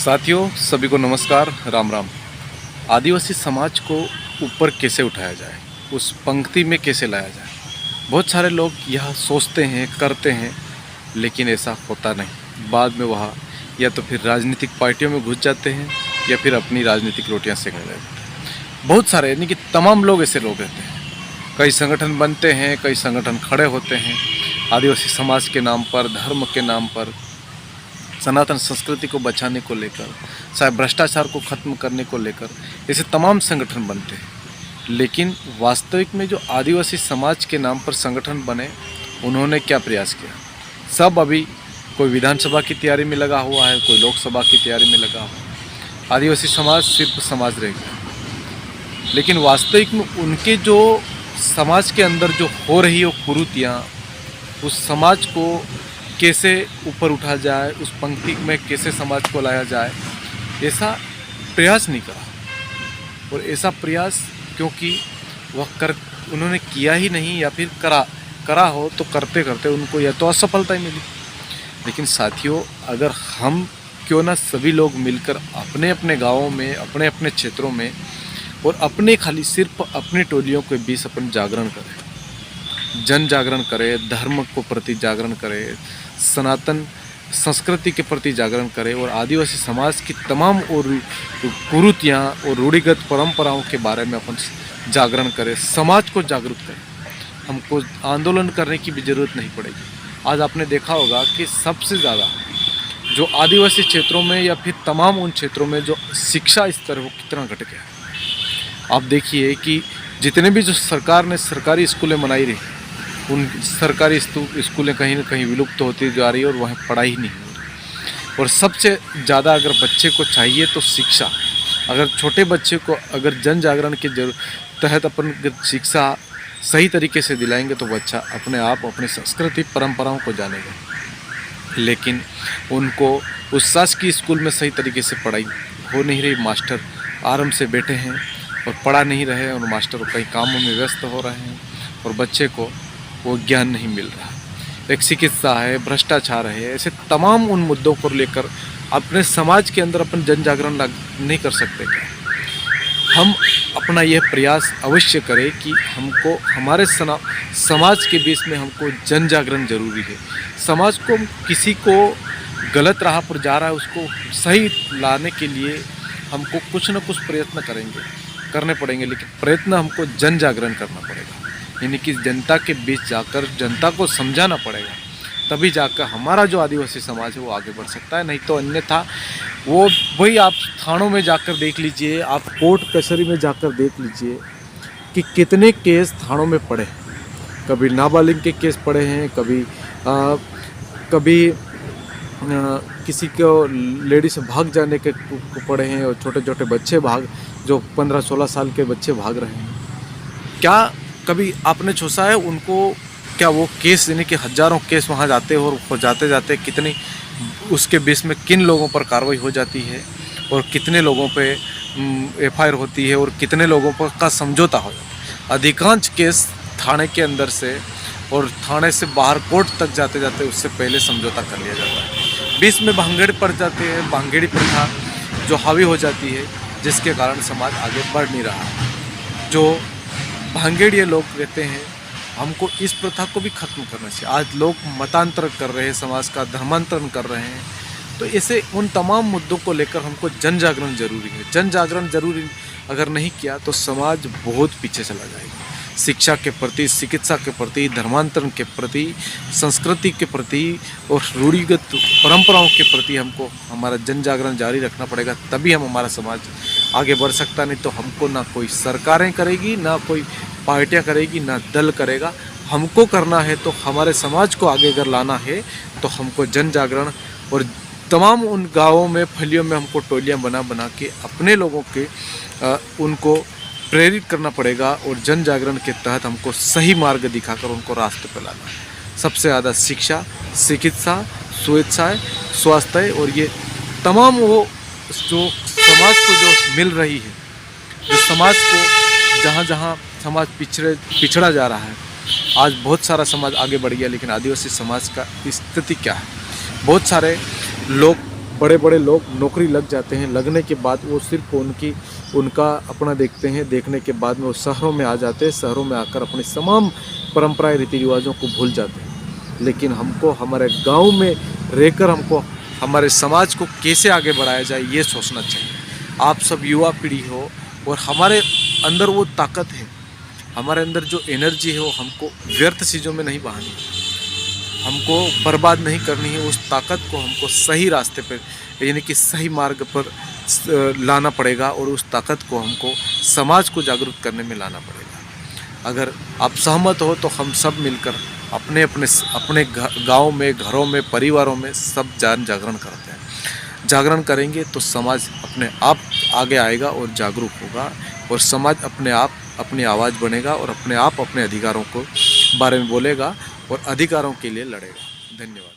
साथियों, सभी को नमस्कार, राम राम। आदिवासी समाज को ऊपर कैसे उठाया जाए, उस पंक्ति में कैसे लाया जाए, बहुत सारे लोग यह सोचते हैं, करते हैं, लेकिन ऐसा होता नहीं। बाद में वह या तो फिर राजनीतिक पार्टियों में घुस जाते हैं या फिर अपनी राजनीतिक रोटियां सेकने लगते हैं। बहुत सारे यानी कि तमाम लोग ऐसे लोग रहते हैं। कई संगठन बनते हैं, कई संगठन खड़े होते हैं आदिवासी समाज के नाम पर, धर्म के नाम पर, सनातन संस्कृति को बचाने को लेकर, चाहे भ्रष्टाचार को ख़त्म करने को लेकर, ऐसे तमाम संगठन बनते हैं। लेकिन वास्तविक में जो आदिवासी समाज के नाम पर संगठन बने, उन्होंने क्या प्रयास किया? सब अभी कोई विधानसभा की तैयारी में लगा हुआ है, कोई लोकसभा की तैयारी में लगा हुआ है। आदिवासी समाज सिर्फ समाज रह गया। लेकिन वास्तविक में उनके जो समाज के अंदर जो हो रही हो कुरीतियाँ, उस समाज को कैसे ऊपर उठा जाए, उस पंक्ति में कैसे समाज को लाया जाए, ऐसा प्रयास नहीं करा। और ऐसा प्रयास क्योंकि उन्होंने किया ही नहीं, या फिर करा हो तो करते करते उनको या तो असफलता ही मिली। लेकिन साथियों, अगर हम क्यों ना सभी लोग मिलकर अपने अपने गाँवों में, अपने अपने क्षेत्रों में और अपने खाली सिर्फ अपनी टोलियों के बीच अपन जागरण करें, जन जागरण करें, धर्म को प्रति जागरण करें, सनातन संस्कृति के प्रति जागरण करें और आदिवासी समाज की तमाम और कुरीतियाँ और रूढ़िगत परंपराओं के बारे में अपन जागरण करें, समाज को जागरूक करें। हमको आंदोलन करने की भी ज़रूरत नहीं पड़ेगी। आज आपने देखा होगा कि सबसे ज़्यादा जो आदिवासी क्षेत्रों में या फिर तमाम उन क्षेत्रों में जो शिक्षा स्तर वो कितना घट गया है। आप देखिए कि जितने भी जो सरकार ने सरकारी स्कूलें बनाई रही, उन सरकारी स्कूलें कहीं ना कहीं विलुप्त होती जा रही है और वहाँ पढ़ाई ही नहीं हो रही। और सबसे ज़्यादा अगर बच्चे को चाहिए तो शिक्षा, अगर छोटे बच्चे को अगर जन जागरण के तहत अपन शिक्षा सही तरीके से दिलाएंगे तो बच्चा अपने आप अपनी संस्कृति परंपराओं को जानेगा। लेकिन उनको उस शासकीय स्कूल में सही तरीके से पढ़ाई हो नहीं रही, मास्टर आराम से बैठे हैं और पढ़ा नहीं रहे और मास्टर कई कामों में व्यस्त हो रहे हैं और बच्चे को वो ज्ञान नहीं मिल रहा। एक चिकित्सा है, भ्रष्टाचार है, ऐसे तमाम उन मुद्दों को लेकर अपने समाज के अंदर अपन जन जागरण नहीं कर सकते क्या? हम अपना यह प्रयास अवश्य करें कि हमको हमारे समाज के बीच में हमको जन जागरण जरूरी है। समाज को किसी को गलत राह पर जा रहा है उसको सही लाने के लिए हमको कुछ न कुछ प्रयत्न करने पड़ेंगे। लेकिन प्रयत्न हमको जन जागरण करना पड़ेगा, यानी कि जनता के बीच जाकर जनता को समझाना पड़ेगा। तभी जाकर हमारा जो आदिवासी समाज है वो आगे बढ़ सकता है। नहीं तो अन्यथा वो वही आप थानों में जाकर देख लीजिए, आप कोर्ट कचहरी में जाकर देख लीजिए कि कितने केस थानों में पड़े हैं। कभी नाबालिग के केस पड़े हैं, कभी किसी को लेडी से भाग जाने के पड़े हैं और छोटे छोटे बच्चे जो 15-16 साल के बच्चे भाग रहे हैं। क्या कभी आपने सोचा है उनको? क्या वो केस यानी कि हज़ारों केस वहाँ जाते हैं और जाते जाते कितनी उसके बेस में किन लोगों पर कार्रवाई हो जाती है और कितने लोगों पे FIR होती है और कितने लोगों पर का समझौता हो जाता है? अधिकांश केस थाने के अंदर से और थाने से बाहर कोर्ट तक जाते जाते उससे पहले समझौता कर लिया जाता है। बीच में भांगेड़ पड़ जाते हैं, भांगेड़ी प्रथा जो हावी हो जाती है, जिसके कारण समाज आगे बढ़ नहीं रहा। जो भांगेड़िए लोग कहते हैं, हमको इस प्रथा को भी खत्म करना चाहिए। आज लोग मतांतर कर रहे हैं, समाज का धर्मांतरण कर रहे हैं। तो ऐसे उन तमाम मुद्दों को लेकर हमको जन जागरण जरूरी है। जन जागरण जरूरी अगर नहीं किया तो समाज बहुत पीछे चला जाएगा। शिक्षा के प्रति, चिकित्सा के प्रति, धर्मांतरण के प्रति, संस्कृति के प्रति और रूढ़िगत परंपराओं के प्रति हमको हमारा जन जागरण जारी रखना पड़ेगा। तभी हमारा समाज आगे बढ़ सकता। नहीं तो हमको ना कोई सरकारें करेगी, ना कोई पार्टियां करेगी, ना दल करेगा। हमको करना है तो हमारे समाज को आगे अगर लाना है तो हमको जन जागरण और तमाम उन गाँवों में, फलियों में हमको टोलियाँ बना के अपने लोगों के उनको प्रेरित करना पड़ेगा और जन जागरण के तहत हमको सही मार्ग दिखाकर उनको रास्ते पर लाना है। सबसे ज़्यादा शिक्षा, चिकित्सा, स्वेच्छाएँ, स्वास्थ्य और ये तमाम वो जो समाज को जो मिल रही है, जो समाज को जहाँ जहाँ समाज पिछड़ा जा रहा है। आज बहुत सारा समाज आगे बढ़ गया, लेकिन आदिवासी समाज का स्थिति क्या है? बहुत सारे लोग बड़े बड़े लोग नौकरी लग जाते हैं, लगने के बाद वो सिर्फ उनका अपना देखते हैं, देखने के बाद में वो शहरों में आ जाते हैं, शहरों में आकर अपनी तमाम परंपराएं रीति रिवाजों को भूल जाते हैं। लेकिन हमको हमारे गांव में रहकर हमको हमारे समाज को कैसे आगे बढ़ाया जाए ये सोचना चाहिए। आप सब युवा पीढ़ी हो और हमारे अंदर वो ताकत है, हमारे अंदर जो एनर्जी है वो हमको व्यर्थ चीज़ों में नहीं बहानी है, हमको बर्बाद नहीं करनी है। उस ताकत को हमको सही रास्ते पर यानी कि सही मार्ग पर लाना पड़ेगा और उस ताकत को हमको समाज को जागरूक करने में लाना पड़ेगा। अगर आप सहमत हो तो हम सब मिलकर अपने अपने अपने गाँव में, घरों में, परिवारों में सब जागरण करते हैं। जागरण करेंगे तो समाज अपने आप आगे आएगा और जागरूक होगा और समाज अपने आप अपनी आवाज़ बनेगा और अपने आप अपने अधिकारों को बारे में बोलेगा और अधिकारों के लिए लड़ेगा। धन्यवाद।